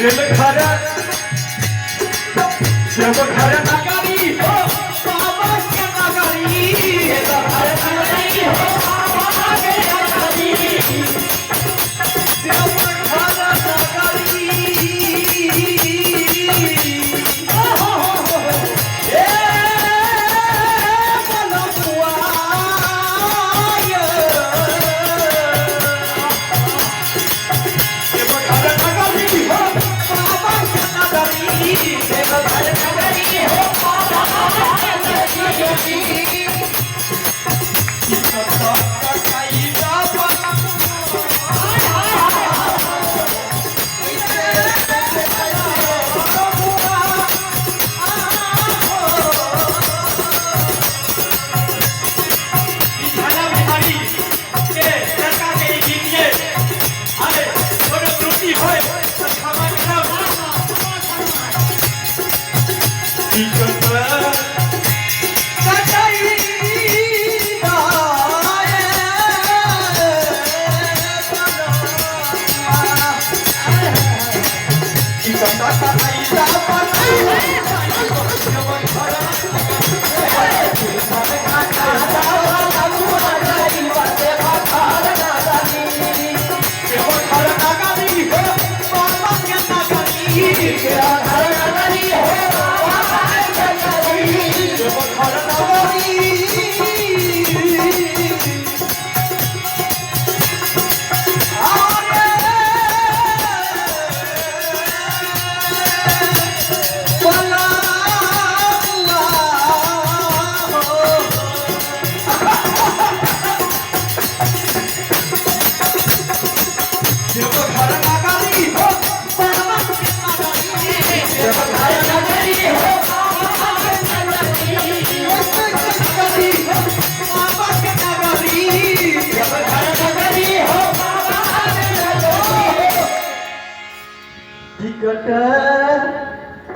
Rail घर जब घर नगरी हो बाबा के नगरी रेल घर नगरी हो बाबा के नगरी जब घर नगरी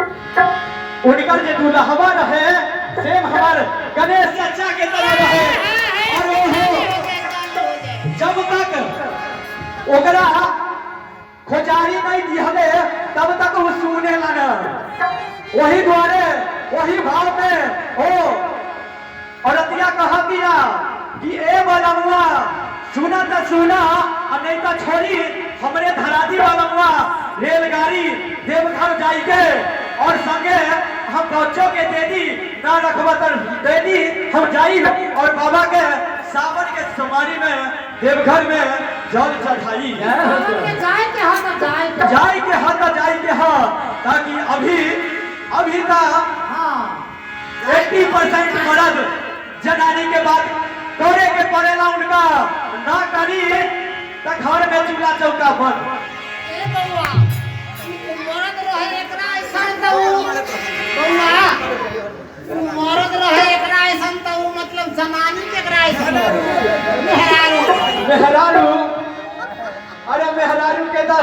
उनका जो दुल्हवा रहे सेम हमार गणेश चाचा के तरह रहे और जब तक ओकरा खोजारी नहीं दिहले तब तक वो सुने लगा वही द्वारे वही भाव में ओ औरतिया कहा दिया कि ए बलमुआ सुना तो सुना और नहीं तो छोड़ी हमरे धरादी बलमुआ रेलगाड़ी देवघर जाई के और संगे हम बच्चों के दे दी ना रखबा तर दे दी हम जाई और बाबा के सावन के सोमवारी में देवघर में जल चढ़ाई जाए के हाँ ताकि अभी तक 80% मर्द जनानी के बाद करे के पड़ेला उनका ना करी तो घर में चूल्हा चौका बंद मरद रहे एकरा ऐसन तो मतलब जनानी के एकरा ऐसन मेहरारू अरे मेहरारू के तो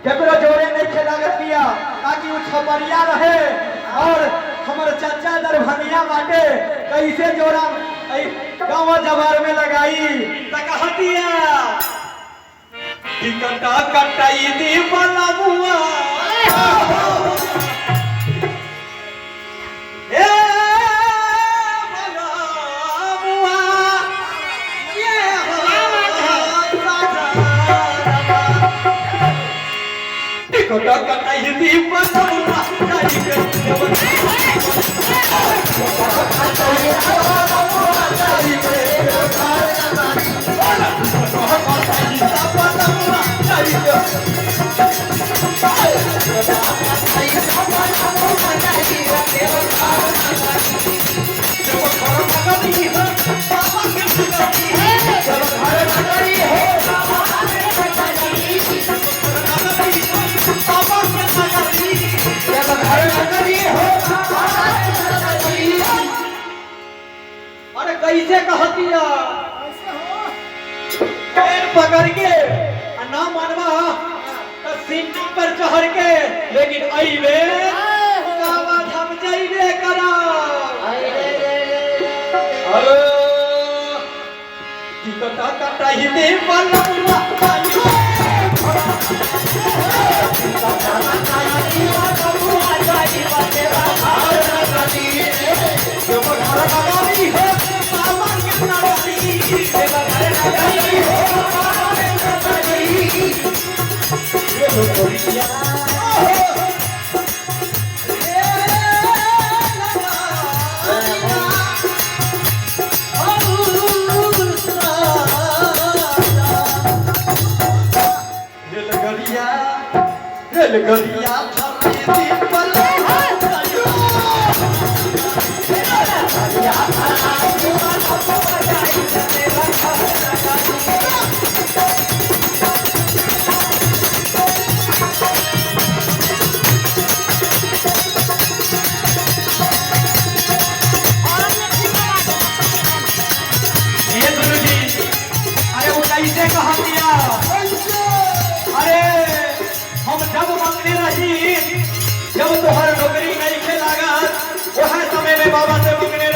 केकरो जोड़े नहीं खेला किया ताकि वो छपरिया रहे और हमारे चाचा दरभंगिया बाटे कैसे जोड़ा गाँव जवार में लगाई तकहतिया टिकटा कटाई दी बलमुआ टिकटा कटाई दी बलमुआ अरे कैसे कहतिया पैर पकड़ के ना मनवा तो सीना पर चढ़ के लेकिन अइबे हम जाइबे करा अरे टिकटा कटाई दे बलमुआ बेलगरिया खरीदी पले ये गुरुजी, अरे वो कैसे कहा दिया? अरे हम जब मंगनी रही, जब तोहर नौकरी नहीं के लागत, वह समय में बाबा से मंगने